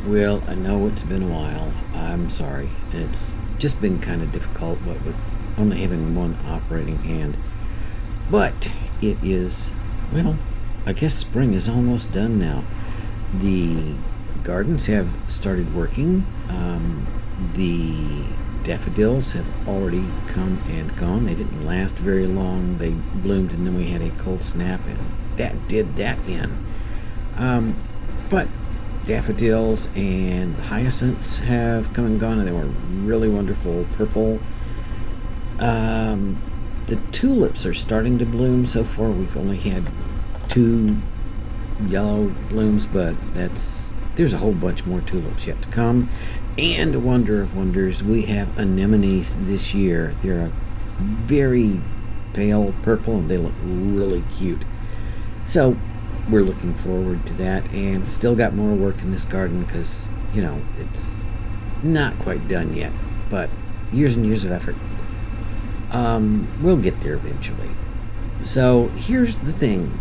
Well, I know it's been a while. I'm sorry. It's just been kind of difficult, what with only having one operating hand. But it is, well, I guess spring is almost done now. The gardens have started working. The daffodils have already come and gone. They didn't last very long. They bloomed and then we had a cold snap, and that did that in. But daffodils and hyacinths have come and gone, and they were really wonderful purple. The tulips are starting to bloom. So far, we've only had two yellow blooms, but there's a whole bunch more tulips yet to come. And a wonder of wonders, we have anemones this year. They're a very pale purple, and they look really cute. So we're looking forward to that, and still got more work in this garden because it's not quite done yet, but years and years of effort. We'll get there eventually. So here's the thing.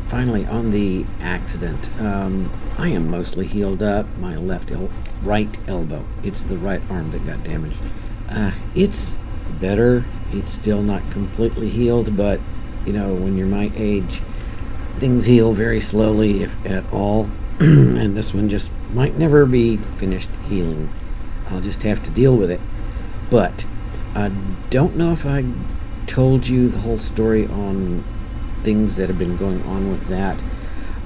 Finally, on the accident, I am mostly healed up. My right elbow. It's the right arm that got damaged. It's better. It's still not completely healed, but when you're my age, things heal very slowly, if at all. And this one just might never be finished healing. I'll just have to deal with it. But I don't know if I told you the whole story on things that have been going on with that.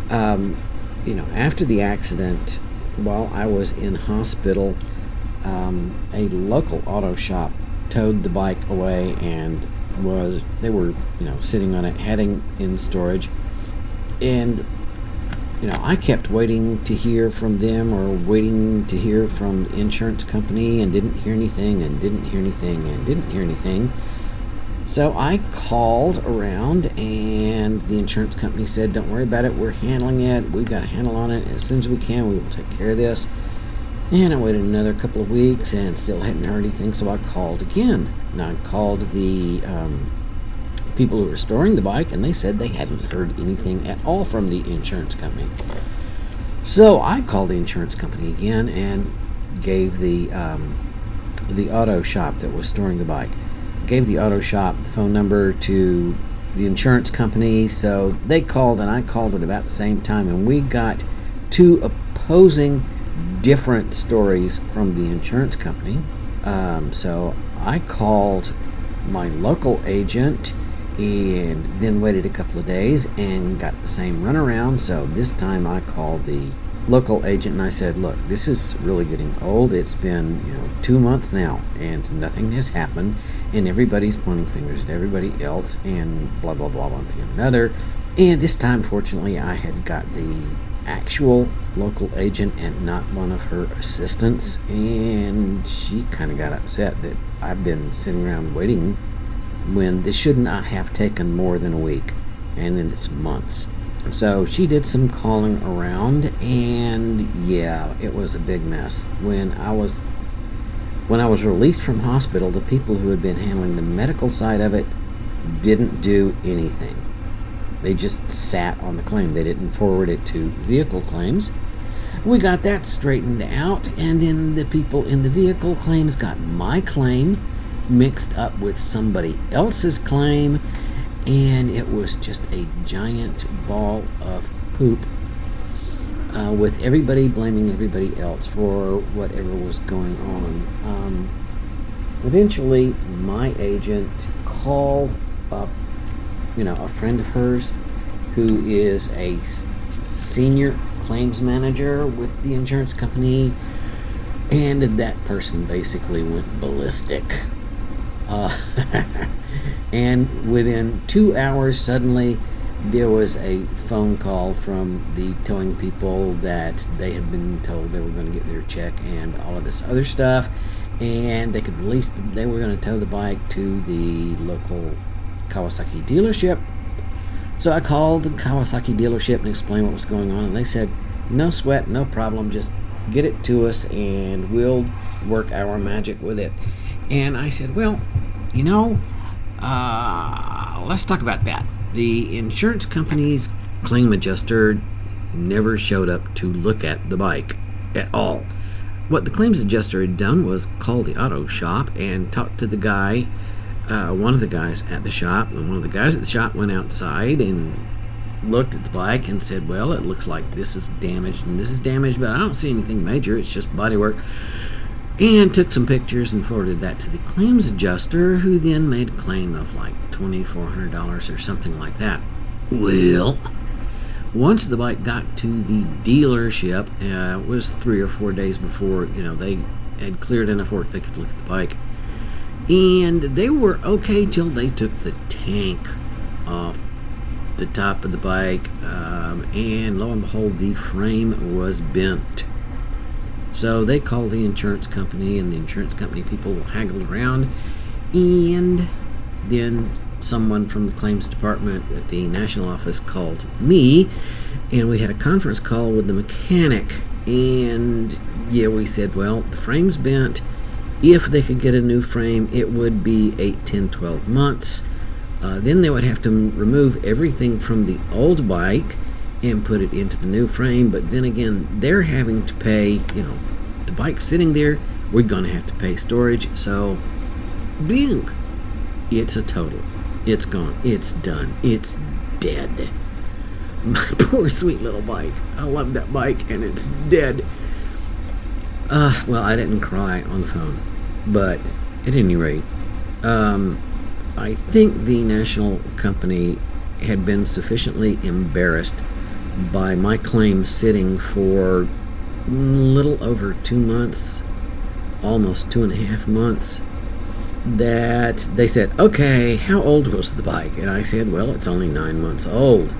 After the accident, while I was in hospital, a local auto shop towed the bike away, and they were sitting on it, heading in storage, and I kept waiting to hear from them, or waiting to hear from the insurance company, and didn't hear anything, and didn't hear anything, and didn't hear anything. So I called around, and the insurance company said, "Don't worry about it, we're handling it, we've got a handle on it, and as soon as we can, we will take care of this." And I waited another couple of weeks and still hadn't heard anything, so I called again. Now I called the people who were storing the bike, and they said they hadn't heard anything at all from the insurance company. So I called the insurance company again and gave the auto shop that was storing the bike, gave the auto shop the phone number to the insurance company. So they called, and I called at about the same time, and we got two opposing different stories from the insurance company. So I called my local agent, and then waited a couple of days and got the same runaround. So this time I called the local agent, and I said, "Look, this is really getting old. It's been 2 months now, and nothing has happened, and everybody's pointing fingers at everybody else, and blah blah blah, one thing and another." And this time, fortunately, I had got the actual local agent and not one of her assistants, and she kind of got upset that I've been sitting around waiting when this should not have taken more than a week, and then it's months. So she did some calling around, and yeah, it was a big mess. When I was released from hospital, the people who had been handling the medical side of it didn't do anything. They just sat on the claim. They didn't forward it to vehicle claims. We got that straightened out, and then the people in the vehicle claims got my claim mixed up with somebody else's claim, and it was just a giant ball of poop, with everybody blaming everybody else for whatever was going on. Eventually, my agent called up a friend of hers who is a senior claims manager with the insurance company, and that person basically went ballistic. And within 2 hours, suddenly there was a phone call from the towing people that they had been told they were going to get their check and all of this other stuff, and they were going to tow the bike to the local Kawasaki dealership. So I called the Kawasaki dealership and explained what was going on, and they said, "No sweat, no problem, just get it to us and we'll work our magic with it." And I said, "Well, let's talk about that." The insurance company's claim adjuster never showed up to look at the bike at all. What the claims adjuster had done was call the auto shop and talk to the guy, one of the guys at the shop, and one of the guys at the shop went outside and looked at the bike and said, well, it looks like this is damaged and this is damaged, but I don't see anything major, it's just bodywork. And took some pictures and forwarded that to the claims adjuster, who then made a claim of like $2,400 or something like that. Well, once the bike got to the dealership, it was 3 or 4 days before, they had cleared enough work they could look at the bike. And they were okay till they took the tank off the top of the bike, and lo and behold, the frame was bent. So they called the insurance company, and the insurance company people haggled around, and then someone from the claims department at the national office called me, and we had a conference call with the mechanic, and we said, well, the frame's bent. If they could get a new frame, it would be 8, 10, 12 months. Then they would have to remove everything from the old bike and put it into the new frame. But then again, they're having to pay, the bike's sitting there, we're going to have to pay storage. So, bing, it's a total. It's gone. It's done. It's dead. My poor sweet little bike. I love that bike, and it's dead. Well, I didn't cry on the phone, but at any rate, I think the national company had been sufficiently embarrassed by my claim sitting for a little over 2 months, almost 2.5 months, that they said, okay, how old was the bike? And I said, well, it's only 9 months old.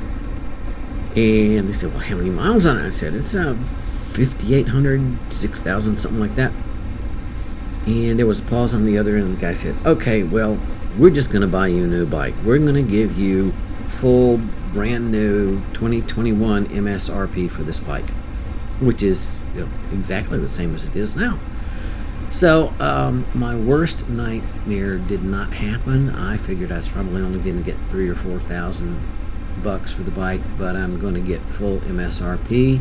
And they said, well, how many miles on it? I said, it's 5,800, 6,000, something like that. And there was a pause on the other end, and the guy said, okay, well, we're just going to buy you a new bike. We're going to give you full, brand new 2021 MSRP for this bike, which is exactly the same as it is now. So my worst nightmare did not happen. I figured I was probably only going to get $3,000 or $4,000 for the bike, but I'm going to get full MSRP.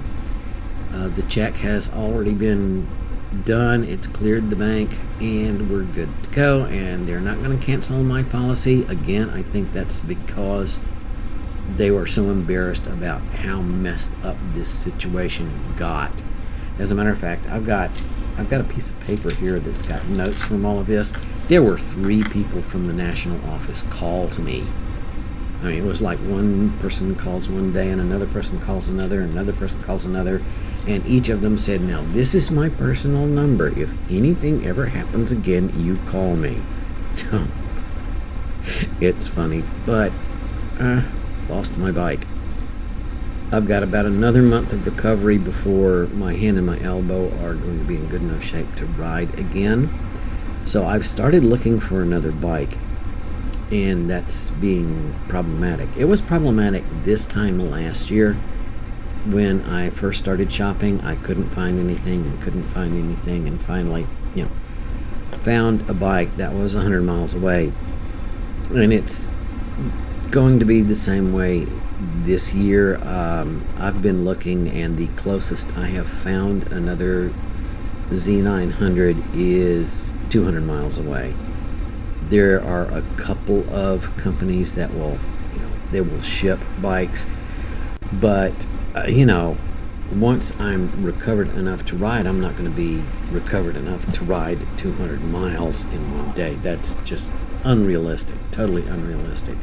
The check has already been done. It's cleared the bank, and we're good to go, and they're not going to cancel my policy. Again, I think that's because they were so embarrassed about how messed up this situation got. As a matter of fact, I've got a piece of paper here that's got notes from all of this. There were 3 people from the national office call to me. I mean, it was like one person calls one day and another person calls another and another person calls another, and each of them said, now this is my personal number. If anything ever happens again, you call me. So it's funny, but lost my bike. I've got about another month of recovery before my hand and my elbow are going to be in good enough shape to ride again. So I've started looking for another bike, and that's being problematic. It was problematic this time last year when I first started shopping. I couldn't find anything and finally, found a bike that was 100 miles away. And it's going to be the same way this year. I've been looking, and the closest I have found another Z900 is 200 miles away. There are a couple of companies that will, they will ship bikes, but once I'm recovered enough to ride, I'm not going to be recovered enough to ride 200 miles in one day. That's just unrealistic, totally unrealistic.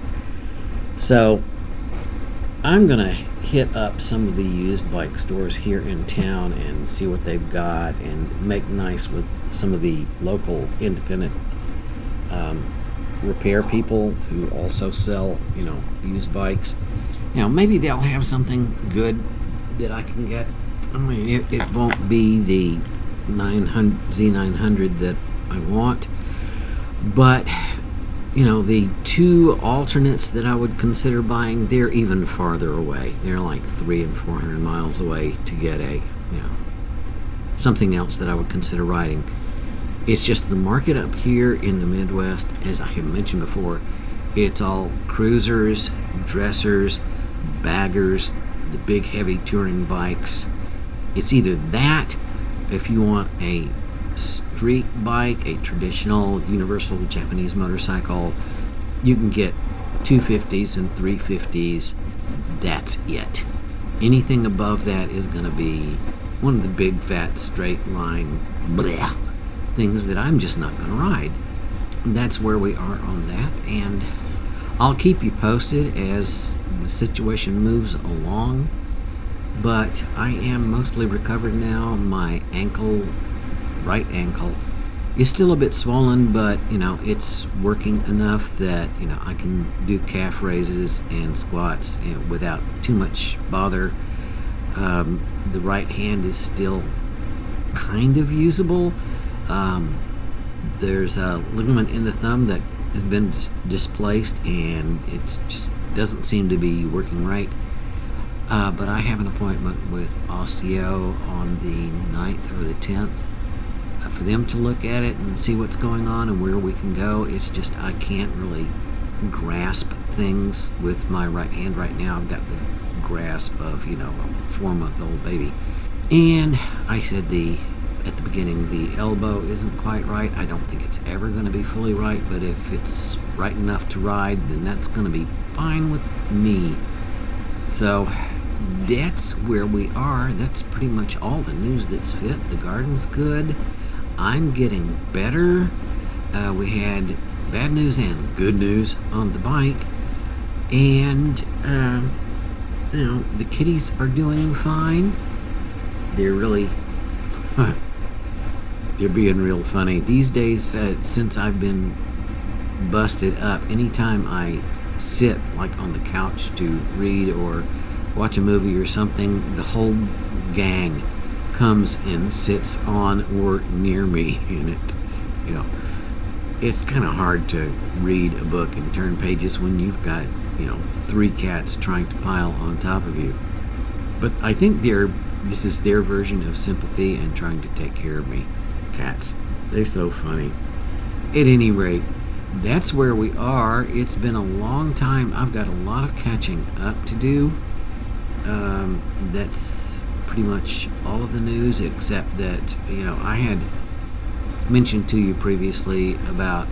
So I'm going to hit up some of the used bike stores here in town and see what they've got and make nice with some of the local independent repair people who also sell, used bikes. Maybe they'll have something good that I can get. I mean, it won't be the Z900 that I want, but the 2 alternates that I would consider buying, they're even farther away. They're like 300 and 400 miles away to get a something else that I would consider riding. It's just the market up here in the Midwest, as I have mentioned before, it's all cruisers, dressers, baggers, the big heavy touring bikes. It's either that, if you want a street bike, a traditional universal Japanese motorcycle, you can get 250s and 350s. That's it. Anything above that is going to be one of the big fat straight line bleh, things that I'm just not going to ride. And that's where we are on that, and I'll keep you posted as the situation moves along. But I am mostly recovered now. My right ankle, is still a bit swollen, but it's working enough that I can do calf raises and squats without too much bother. The right hand is still kind of usable. There's a ligament in the thumb that has been displaced, and it just doesn't seem to be working right. But I have an appointment with osteo on the 9th or the 10th for them to look at it and see what's going on and where we can go. It's just I can't really grasp things with my right hand right now. I've got the grasp of a 4-month-old baby. And I said at the beginning, the elbow isn't quite right. I don't think it's ever going to be fully right, but if it's right enough to ride, then that's going to be fine with me. So that's where we are. That's pretty much all the news that's fit. The garden's good. I'm getting better. We had bad news and good news on the bike. And, the kitties are doing fine. They're really, they're being real funny. These days, since I've been busted up, anytime I sit like on the couch to read or watch a movie or something, the whole gang comes and sits on or near me, and it's kind of hard to read a book and turn pages when you've got 3 cats trying to pile on top of you. But I think this is their version of sympathy and trying to take care of me. Cats, they're so funny. At any rate, that's where we are. It's been a long time. I've got a lot of catching up to do. That's pretty much all of the news, except that I had mentioned to you previously about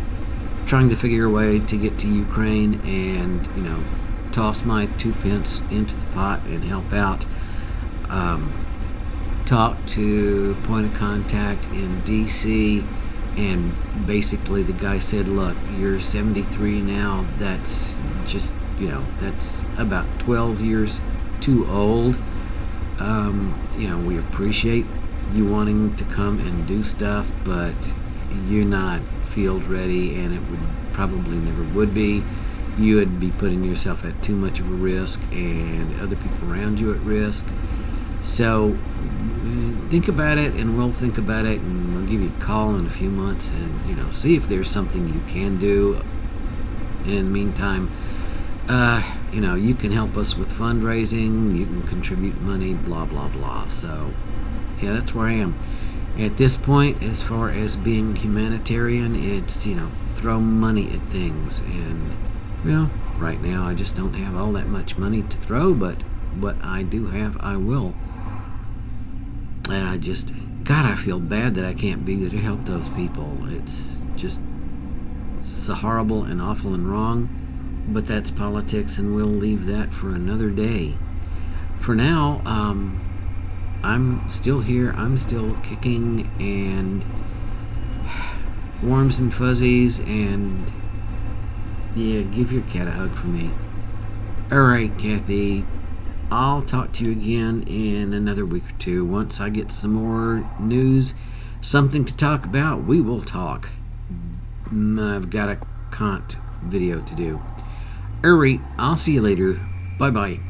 trying to figure a way to get to Ukraine and toss my 2 pence into the pot and help out. Talked to point of contact in DC, and basically the guy said, look, you're 73 now. That's just that's about 12 years too old. We appreciate you wanting to come and do stuff, but you're not field ready, and it would probably never would be. You would be putting yourself at too much of a risk and other people around you at risk. So think about it, and we'll think about it, and we'll give you a call in a few months and see if there's something you can do. And in the meantime, you can help us with fundraising, you can contribute money, blah, blah, blah. So, yeah, that's where I am. At this point, as far as being humanitarian, it's, throw money at things. And, right now I just don't have all that much money to throw, but what I do have, I will. And I feel bad that I can't be there to help those people. It's just so horrible and awful and wrong. But that's politics, and we'll leave that for another day. For now, I'm still here. I'm still kicking and warms and fuzzies, and yeah, give your cat a hug for me. All right, Kathy, I'll talk to you again in another week or two. Once I get some more news, something to talk about, we will talk. I've got a Kant video to do. All right, I'll see you later. Bye-bye.